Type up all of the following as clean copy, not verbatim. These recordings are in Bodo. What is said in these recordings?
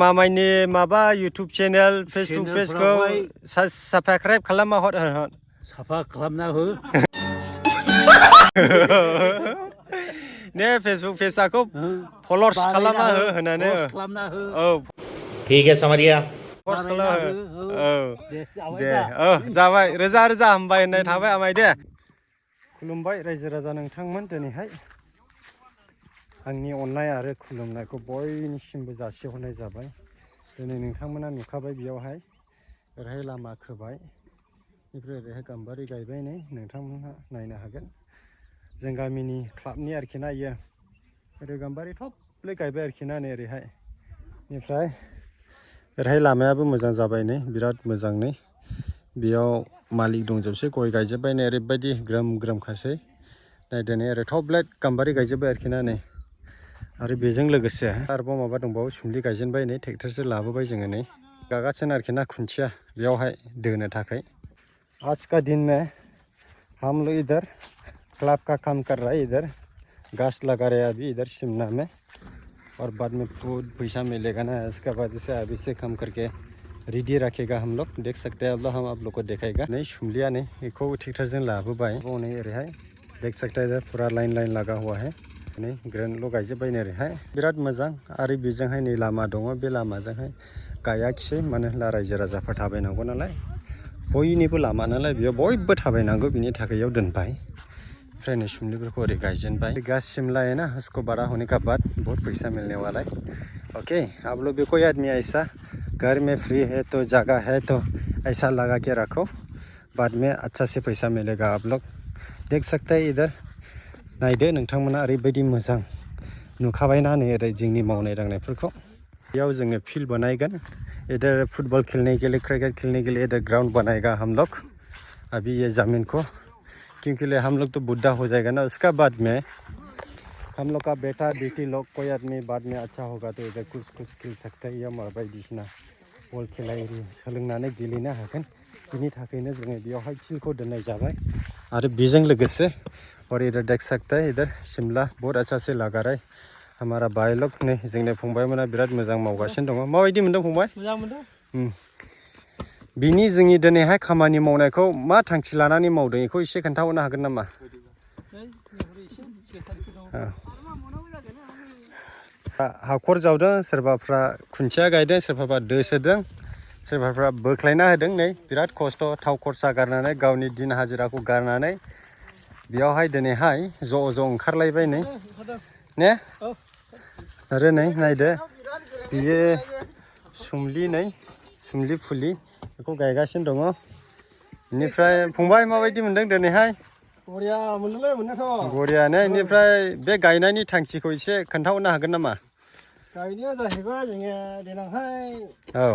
मामायनि माबा YouTube चेनेल फेसबुक पेजखौ साबस्क्राइब खालामना हर साफा खालामना हो ने फेसबुक पेजखौ फलोअर्स खालामना हो होननानै औ ठीक है समझिया फलोअर्स खालाम हो दे जाबाय रोजा रोजा हामबाय होननाय थाबाय आमाय दे खुलुमबाय रायजो राजा नोंथांमोन दिनैहाय आंनि अननाय आरो खुलुमनायखौ बयनिसिमबो जासिहरनाय जाबाय दिनै नोंथांमोना नुखाबाय बेयावहाय ओरैहाय लामा खोबाय बेनिफ्राय ओरैहाय गाम्बारि गायबाय नै नोंथांमोनहा नायनो हागोन जों गामिनि क्लाबनि आरोखि ना इयो ओरै गाम्बारि थब्ले गायबाय आरोखि ना नै ओरैहाय बेनिफ्राय ओरैहाय लामायाबो मोजां जाबाय नै बिराद मोजां नै बेयाव मालिक दंजोबसै गय गायजोब्बाय नै ओरैबायदि ग्रोम ग्रोमखासै नायदो नै ओरै थब्ले गाम्बारि गायजोब्बाय आरोखि ना नै आरो बेजों लोगोसे आरोबाव माबा दंबावो सुम्लि गायजेनबाय नै ट्रेक्टरसो लाबोबाय जोङो नै गागासिनो आरोखि ना खुन्थिया बेयावहाय दोनो थाखाय आज का दिन में हम लोग इधर क्लब का काम कर रहा है इधर घास लगा रहे हैं अभी इधर शिमला में और बाद में बहुत पैसा मिलेगा ना इसके बाद से अभी से काम करके रेडी रखेगा हम लोग देख सकते हैं अब हम आप लोग को दिखाएगा नहीं सुम्लिया नहीं इसको ट्रेक्टरजों लाबोबाय वो नहीं ओरैहाय देख सकते हैं इधर पूरा लाइन लाइन लगा हुआ है नै ग्रेनल' गायजोब्बाय नै ओरैहाय बिराद मोजां आरो बेजोंहाय नै लामा दङ बे लामाजोंहाय गायाखिसै मानो होनब्ला रायजो राजाफोर थाबायनांगौ नालाय बयनिबो लामा नालाय बेयाव बयबो थाबायनांगौ बिनि थाखाय इयाव दोनबाय ओमफ्राय नै सुम्लिफोरखौ ओरै गायजेनबाय गास शिमला है ना उसको बड़ा होने का बाद बहुत पैसा मिलने वाला है ओके आप लोग भी कोई आदमी ऐसा घर में फ्री है तो जगह है तो ऐसा लगा के रखो बाद में अच्छा से पैसा मिलेगा आप लोग देख सकते हैं इधर नायदो नोंथांमोना ओरैबायदि मोजां नुखाबायना नै ओरै जोंनि मावनाय दांनायफोरखौ बेयाव जोङो फिल्ड बानायगोन इधर फुटबल खेलने के लिए क्रिकेट खेलने के लिए इधर ग्राउंड बनाएगा हम लोग अभी ये ज़मीन को क्योंकि हम लोग तो बुढ़ा हो जाएगा ना उसका बाद में हम लोग का बेटा बेटी लोग कोई आदमी बाद में अच्छा होगा तो इधर कुछ कुछ खेल सकता है या माबा बायदिसिना बल खेला एरि सोलोंनानै गेलेनो हागोन बिनि थाखायनो जोङो बेयावहाय फिल्डखौ दोननाय जाबाय आरो बेजों लोगोसे और इधर देख सकते हैं इधर शिमला बहुत अच्छा से लगा रहा है हमारा भाई लोग ने जोंनि फंबायमोना बिराद मोजां मावगासिनो दङ माबायदि मोनदों फंबाय मोजां मोनदों बिनि जोंनि दिनैहाय खामानि मावनायखौ मा थांखि लानानै मावदों बेखौ एसे खोन्थाहरनो हागोन नामा हाखर जावदों सोरबाफ्रा खुन्थिया गायदों सोरबाफ्रा दै सोदों सोरबाफ्रा बोख्लायना होदों नै बिराद खस्थ' थाव खरसा गारनानै गावनि दिन हाजिराखौ गारनानै बेयावहाय दिनैहाय ज' ज' ओंखारलायबाय नै ने आरो नै नायदो बियो सुम्लि नै सुम्लि फुलि बेखौ गायगासिनो दङ बेनिफ्राय फंबाय माबायदि मोनदों दिनैहाय बरिया मोनदोंलै मोननायाथ' बरियानो बेनिफ्राय बे गायनायनि थांखिखौ एसे खोन्थाहरनो हागोन नामा गायनाया जाहैबाय जोङो देनांहाय औ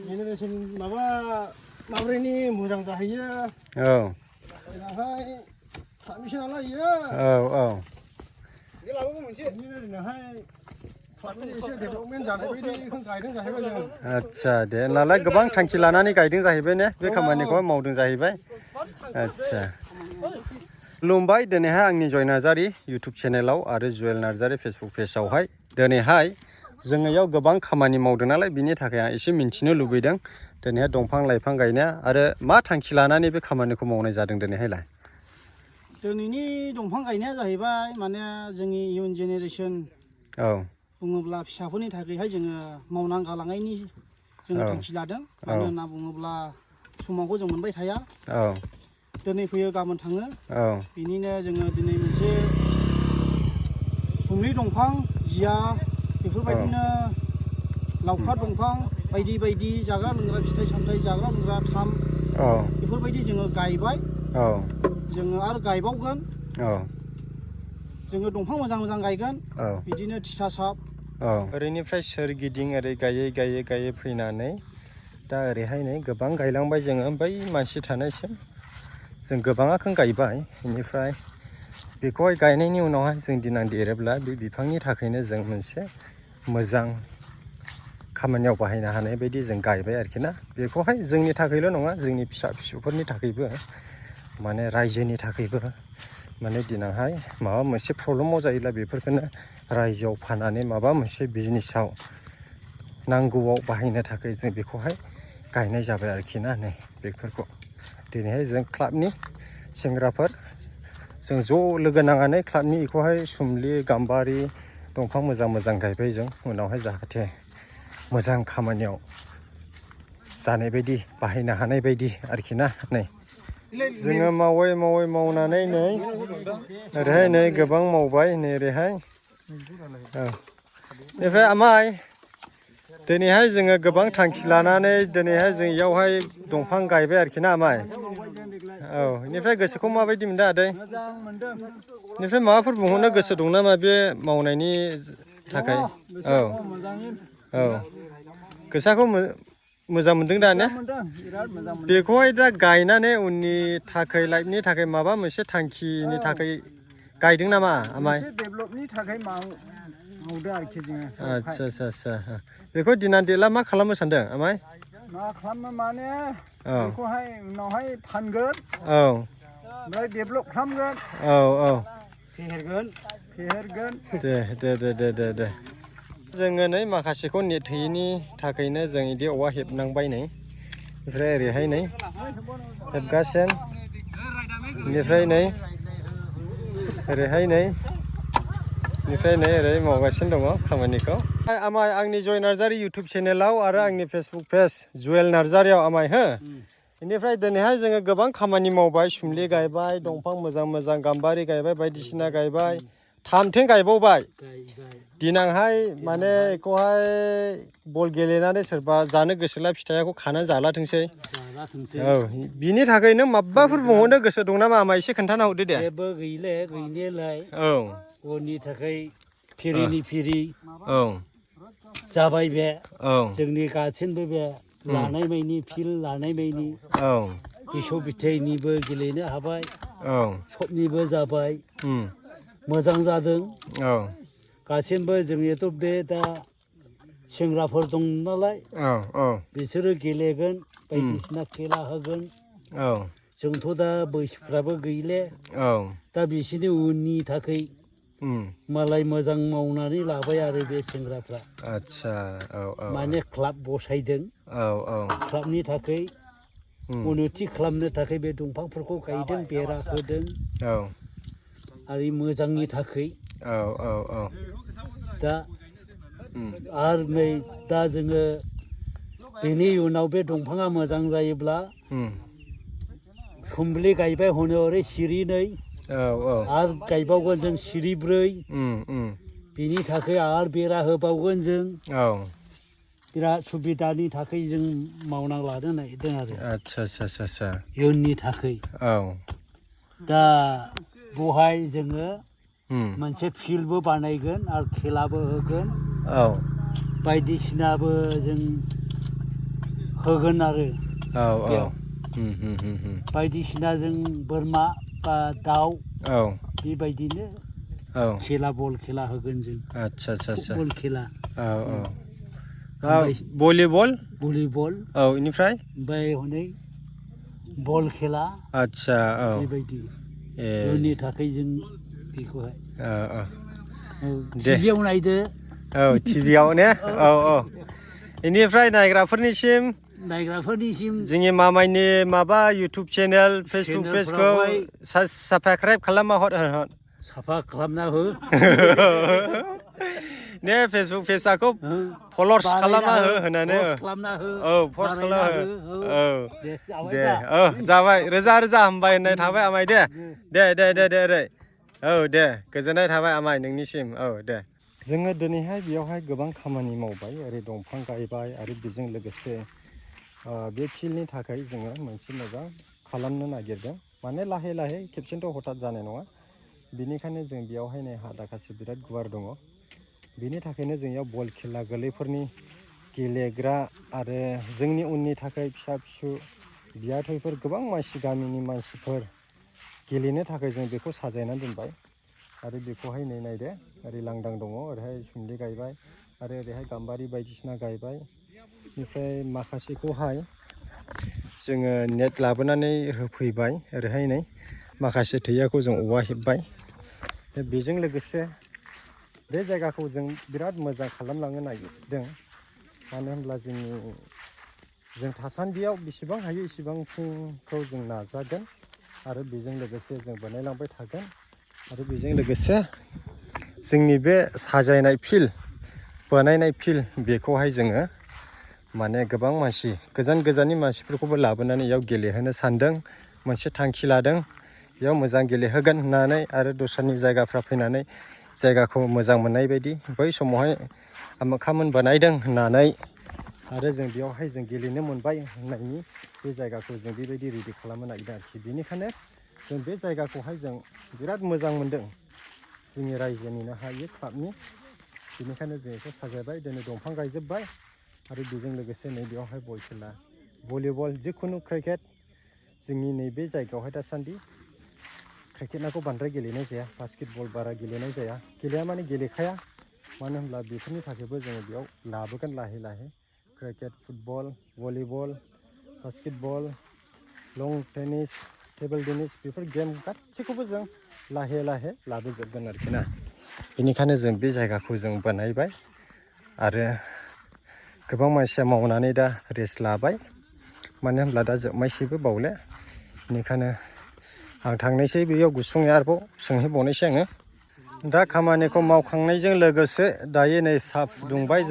जेनेरेसन माबा माब्रैनि मोजां जाहैयो औ देनांहाय थांनोसै नालाय इयो औ औ बे लाबोगौ मोनसे देनांहाय एसे डेभेलपमेन्ट जानाय बायदिखौ गायदों जाहैबाय जों आदसा दे होनब्लालाय गोबां थांखि लानानै गायदों जाहैबाय ने बे खामानिखौ मावदों जाहैबाय आदसा खुलुमबाय दिनैहाय आंनि जय नार्जारि इउटुब चेनेलाव आरो जुवेल नार्जारि फेसबुक पेजावहाय दिनैहाय जोङो इयाव गोबां खामानि मावदों नालाय बिनि थाखाय आं एसे मिन्थिनो लुबैदों दिनैहाय दंफां लाइफां गायनाया आरो मा थांखि लानानै बे खामानिखौ मावनाय जादों दिनैहायलाय दिनैनि दंफां गायनाया जाहैबाय माने जोंनि इयुन जेनेरेसन औ बुङोब्ला फिसाफोरनि थाखायहाय जोङो मावनानै गालांनायनि जोङो थांखि लादों मानो होनना बुङोब्ला समावखौ जों मोनबाय थाया औ दिनै फैयो गाबोन थाङो औ बिनिनो जोङो दिनै मोनसे सुम्लि दंफां जिया बेफोरबायदिनो लावखार दंफां बायदि बायदि जाग्रा लोंग्रा फिथाइ सामथाइ जाग्रा लोंग्रा थाम बेफोरबायदि जोङो गायबाय जोङो आरो गायबावगोन जोङो दंफां मोजां मोजां गायगोन बिदिनो थिथासाब ओरैनिफ्राय सोरगिदिं ओरै गायै गायै गायै फैनानै दा ओरैहाय नै गोबां गायलांबाय जोङो बै मानसि थानायसिम जों गोबाङाखौनो गायबाय बेनिफ्राय बेखौहाय गायनायनि उनावहाय जों देनां देरोब्ला बे बिफांनि थाखायनो जों मोनसे मोजां खामानियाव बाहायनो हानाय बायदि जों गायबाय आरोखि ना बेखौहाय जोंनि थाखायल' नङा जोंनि फिसा फिसौफोरनि थाखायबो माने रायजोनि थाखायबो माने देनांहाय माबा मोनसे प्रब्लेमाव जायोब्ला बेफोरखौनो रायजोआव फाननानै माबा मोनसे बिजनेसाव नांगौआव बाहायनो थाखाय जों बेखौहाय गायनाय जाबाय आरोखि ना नै बेफोरखौ दिनैहाय जों क्लाबनि सेंग्राफोर जों ज' लोगो नांनानै क्लाबनि बेखौहाय सुम्लि गाम्बारि दंफां मोजां मोजां गायबाय जों उनावहाय जाहाथे मोजां खामानियाव जानाय बायदि बाहायनो हानाय बायदि आरोखि ना नै जोङो मावनानै नै ओरैहाय नै गोबां मावबाय नै ओरैहाय औ बेनिफ्राय आमाय दिनैहाय जोङो गोबां थांखि लानानै दिनैहाय जों इयावहाय दंफां गायबाय आरोखि ना आमाय औ बेनिफ्राय गोसोखौ माबायदि मोनदों आदै बेनिफ्राय माबाफोर बुंहरनो गोसो दं नामा बे मावनायनि थाखाय औ औ गोसोखौ मोजां मोनदों दा ने बेखौहाय दा गायनानै उननि थाखाय लाइफनि थाखाय माबा मोनसे थांखिनि थाखाय गायदों नामा आमाय डेभेलपनि थाखाय मावदों आरोखि जोङो आदसा बेखौ दिना देला मा खालामनो सानदों आमाय मा खालामनो माने औ बेखौहाय उनावहाय फानगोन औ ओमफ्राय डेभेलप खालामगोन औ औ फेहेरगोन दे जोङो नै माखासेखौ नेट होयैनि थाखायनो जों बिदि औवा हेबनांबाय नै ओमफ्राय ओरैहाय नै हेबगासिनो बेनिफ्राय नै ओरैहाय नै बेनिफ्राय नै ओरै मावगासिनो दङ खामानिखौ आमाय आंनि जय नार्जारि इउटुब चेनेलाव आरो आंनि फेसबुक पेज जुवेल नार्जारियाव आमाय हो बेनिफ्राय दिनैहाय जोङो गोबां खामानि मावबाय सुम्लि गायबाय दंफां मोजां मोजां गाम्बारि गायबाय बायदिसिना गायबाय थामथिं गायबावबाय देनांहाय माने बेखौहाय बल गेलेनानै सोरबा जानो गोसोला फिथाइखौ खानानै जालाथोंसै औ बिनि थाखाय नों माबाफोर बुंहरनो गोसो दं नामा आमाय एसे खोन्थाना हरदो दे जेबो गैले गैनायालाय औ उननि थाखाय फिरिनि फिरि औ जाबाय बे औ जोंनि गासिनबो बे लानाय मानि फिल्ड लानाय मानि औ बिसौ बिथाइनिबो गेलेनो हाबाय औ सबनिबो जाबाय मोजां जादों औ गासिनबो जोंनियाथ' बे दा सेंग्राफोर दं नालाय औ बिसोरो गेलेगोन बायदिसिना खेला होगोन औ जोंथ' दा बैसोफ्राबो गैले दा बिसोरनि उननि थाखाय मालाय मोजां मावनानै लाबाय आरो बे सेंग्राफ्रा आदसा औ औ माने क्लाब बसायदों औ औ क्लाबनि थाखाय उन्नति खालामनो थाखाय बे दंफांफोरखौ गायदों बेरा होदों औ आरो मोजांनि थाखाय औ औ औ दा आरो नै दा जोङो बेनि उनाव बे दंफाङा मोजां जायोब्ला सुम्लि गायबाय हनो ओरै सिरिनै आरो गायबावगोन जों सिरिब्रै बिनि थाखाय आरो बेरा होबावगोन जों बिराद सुबिदानि थाखाय जों मावना लानो नागिरदों आरो आदसा इयुननि थाखाय औ दा बहाय जोङो मोनसे फिल्डबो बानायगोन आरो खेलाबो होगोन औ बायदिसिनाबो जों होगोन आरो औ बेयाव बायदिसिना जों बोरमा बा दाउ बेबायदिनो खेला बल खेला होगोन जों आदसा फुटबल खेला औ औ भलिबल औ बेनिफ्राय ओमफ्राय हनै बल खेला आदसा औ बेबायदि इयुननि थाखाय जों बेखौहाय दे टिभियाव नायदो औ टिभियाव ने औ औ बेनिफ्राय नायग्राफोरनिसिम जोंनि मामायनि माबा इउटुब चेनेल फेसबुक पेजखौ साबसक्राइब खालामना हर साफा खालामना हो ने फेसबुक पेजखौ फल'र्स खालामना हो होननानै औ फर्स खालामना हो औ दे औ जाबाय रोजा रोजा हामबाय होननाय थाबाय आमाय दे ओरै औ दे गोजोननाय थाबाय आमाय नोंनिसिम औ दे जोङो दिनैहाय बेयावहाय गोबां खामानि मावबाय ओरै दंफां गायबाय आरो बेजों लोगोसे बे फिल्डनि थाखाय जोङो मोनसे मोजां खालामनो नागिरदों माने लासै लासै खेबसेनोथ' हथात जानाय नङा बेनिखायनो जों बेयावहाय नै हा दाखासे बिराद गुवार दङ बेनि थाखायनो जोंनियाव बल खेला गोरलैफोरनि गेलेग्रा आरो जोंनि उननि थाखाय फिसा फिसौ बियाथैफोर गोबां मानसि गामिनि मानसिफोर गेलेनो थाखाय जों बेखौ साजायनानै दोनबाय आरो बेखौहाय नै नायदो ओरै लांदां दङ ओरैहाय सुम्लि गायबाय आरो ओरैहाय गाम्बारि बायदिसिना गायबाय ओमफ्राय माखासेखौहाय जोङो नेट लाबोनानै होफैबाय ओरैहाय नै माखासे थैयाखौ जों औवा हेबबाय बेजों लोगोसे बे जायगाखौ जों बिराद मोजां खालामलांनो नागिरदों मानो होनब्ला जों थासान्दियाव बेसेबां हायो एसेबांखौ जों नाजागोन आरो बेजों लोगोसे जों बानायलांबाय थागोन आरो बेजों लोगोसे जोंनि बे साजायनाय फिल्ड बानायनाय फिल्ड बेखौहाय जोङो माने गोबां मानसि गोजान गोजाननि मानसिफोरखौबो लाबोनानै इयाव गेलेहोनो सानदों मोनसे थांखि लादों बेयाव मोजां गेलेहोगोन होननानै आरो दस्रानि जायगाफ्रा फैनानै जायगाखौ मोजां मोननाय बायदि बै समावहाय आमोखामोन बानायदों होननानै आरो जों बेयावहाय जों गेलेनो मोनबाय होननायनि बे जायगाखौ जों बेबायदि रेडि खालामनो नागिरदों आरोखि बेनिखायनो जों बे जायगाखौहाय जों बिराद मोजां मोनदों जोंनि रायजोनिनो हायो क्लाबनि बेनिखायनो जों बेखौ साजायबाय दिनै दंफां गायजोब्बाय आरो बेजों लोगोसे नैबेयावहाय बल खेला भलिबल जिखुनु क्रिकेट जोंनि नैबे जायगायावहाय दासान्दि क्रिकेटखौ बांद्राय गेलेनाय जाया बास्केटबल बारा गेलेनाय जाया गेलेया माने गेलेखाया मानो होनब्ला बेफोरनि थाखायबो जोङो बेयाव लाबोगोन लाहे लाहे क्रिकेट फुटबल भलिबल बास्केटबल लं टेनिस टेबोल टेनिस बेफोर गेम गासैखौबो जों लाहे लाहे लाबोजोबगोन आरोखि ना बेनिखायनो जों बे जायगाखौ जों बानायबाय आरो गोबां मानसिया मावनानै दा रेस्ट लाबाय मानो होनब्ला दा जोबनायसैबो बावले बेनिखायनो आं थांनोसै बेयाव गुसुङै आरोबाव सोंहैबावनोसै आङो दा खामानिखौ मावखांनायजों लोगोसे दायो नै साहा फुदुंबाय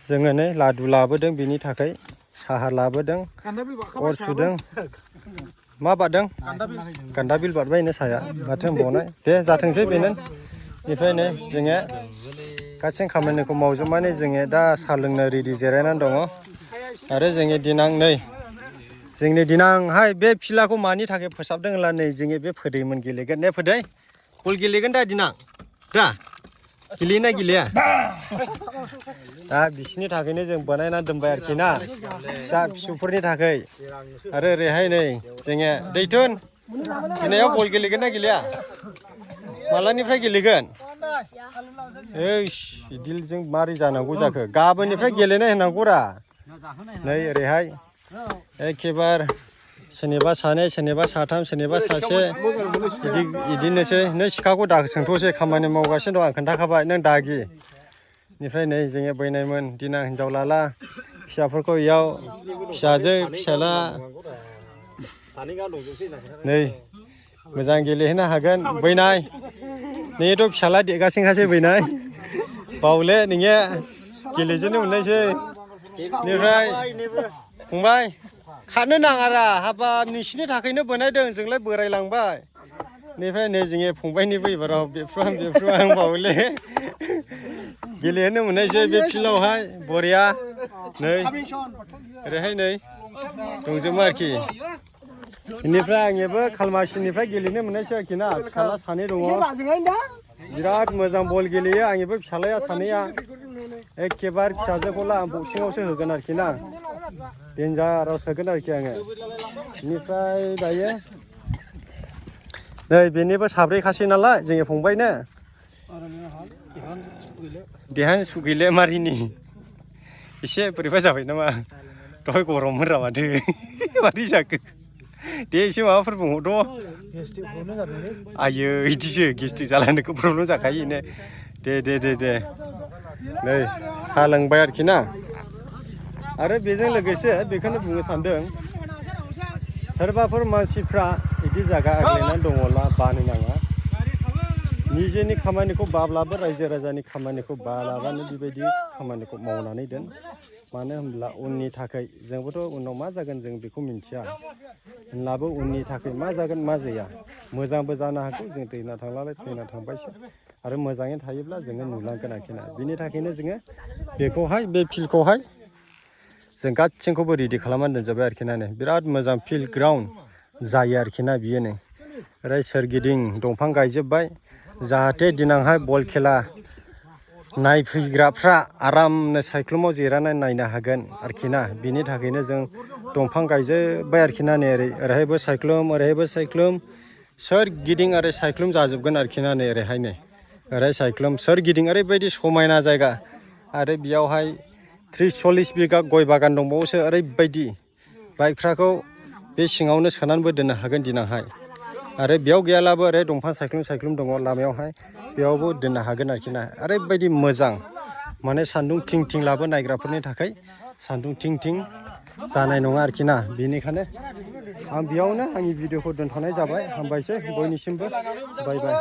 जोङो नै लादु लाबोदों बेनि थाखाय साहा लाबोदों अर सुदों मा बादों गान्दा बिल बारबायनो साया माथो होनबावनाय दे जाथोंसै बेनो बेनिफ्राय नै जोङो गासै खामानिखौ मावजोबनानै जोङो दा साहा लोंनो रेडि जिरायनानै दङ आरो जोंनि देनां नै जोंनि देनांहाय बे फिल्डखौ मानि थाखाय फोसाबदों होनब्ला नै जोङो बे फोदैमोन गेलेगोन ने फोदै बल गेलेगोन दा देनां दा गेलेयोना गेलेया दा बिसिनि थाखायनो जों बानायना दोनबाय आरोखि ना फिसा फिसौफोरनि थाखाय आरो ओरैहाय नै जोङो दैथुन दिनैयाव बल गेलेगोन ना गेलेया मालानिफ्राय गेलेगोन बिदिजों मारै जानांगौ जाखो गाबोननिफ्राय गेलेनाय होनांगौरा नै ओरैहाय एखेबारे सोरनिबा सानै सोरनिबा साथाम सोरनिबा सासे बिदिनोसै नों सिखाखौ दा सोंथ'सै खामानि मावगासिनो दं आं खोन्थाखाबाय नों दागि बेनिफ्राय नै जोङो बैनायमोन दिना हिनजाव लाला फिसाफोरखौ इयाव फिसाजो फिसाला नै मोजां गेलेहोनो हागोन बैनाय नोंथ' फिसाला देरगासिनोखासै बैनाय बावले नोङो गेलेजेननो मोननायसै बेनिफ्राय फंबाय खारनो नाङारा हाबाब नोंसिनि थाखायनो बानायदों जोंलाय बोरायलांबाय बेनिफ्राय नै जोङो फंबायनिबो एबाराव बेफ्रुहां बावले गेलेहोनो मोननायसै बे फिल्डआवहाय बरिया नै ओरैहाय नै दंजोबो आरोखि बेनिफ्राय आंनिबो खालमासिनिफ्राय गेलेनो मोननायसै आरोखि ना फिसाला सानै दङ बिराद मोजां बल गेलेयो आंनिबो फिसालाया सानैया एखेबारे फिसाजोखौ आं बक्सिङावसो होगोन आरोखि ना डेन्जाराव सोगोन आरोखि आङो बेनिफ्राय दायो नै बेनिबो साब्रैखासै नालाय जोंनि फंबायनो देहान सुगैले मारिनि एसे बोरैबा जाबाय नामा दहाय गरममोन रा माथो मारै जाखो दे एसे माबाफोर बुंहरद' आयै बिदिसो गेस्ट्रिक जालायनायखौ प्रब्लेम जाखायो ने दे नै साहा लोंबाय आरोखि ना आरो बेजों लोगोसे बेखौनो बुंनो सानदों सोरबाफोर मानसिफ्रा बिदि जायगा आग्लायनानै दङब्ला बानो नाङा निजेनि खामानिखौ बाब्लाबो रायजो राजानि खामानिखौ बालाबानो बेबायदि खामानिखौ मावनानै दोन मानो होनब्ला उननि थाखाय जोंबोथ' उनाव मा जागोन जों बेखौ मिन्थिया होनब्लाबो उननि थाखाय मा जागोन मा जाया मोजांबो जानो हागौ जों थैना थांब्लालाय थैना थांबायसो आरो मोजाङै थायोब्ला जोङो नुलांगोन आरोखि ना बिनि थाखायनो जोङो बेखौहाय बे फिल्डखौहाय जों गासैखौबो रेडि खालामनानै दोनजोब्बाय आरोखि ना बिराद मोजां फिल्ड ग्राउन्ड जायो आरोखि ना बियो नै ओरै सोरगिदिं दंफां गायजोब्बाय जाहाथे देनांहाय बल खेला नायफैग्राफ्रा आरामनो सायख्लुमाव जिरायनानै नायनो हागोन आरोखि ना बिनि थाखायनो जों दंफां गायजोब्बाय आरोखि ना नै ओरैहायबो सायख्लुम सोरगिदिं ओरै सायख्लुम जाजोबगोन आरोखि ना नै ओरैहाय नै ओरै सायख्लुम सोरगिदिं ओरैबायदि समायना जायगा आरो बेयावहाय 30-40 बिगा गय बागान दंबावोसो ओरैबायदि बाइकफ्राखौ बे सिङावनो सोनानैबो दोननो हागोन दिनांहाय आरो बेयाव गैयालाबो ओरै दंफां सायख्लुम दङ लामायावहाय बेयावबो दोननो हागोन आरोखि ना ओरैबायदि मोजां माने सान्दुं थिं थिं लाबो नायग्राफोरनि थाखाय सान्दुं थिं थिं जानाय नङा आरोखि ना बेनिखायनो आं बेयावनो आंनि भिडिअखौ दोनथ'नाय जाबाय हामबायसै बयनिसिमबो बाय बाय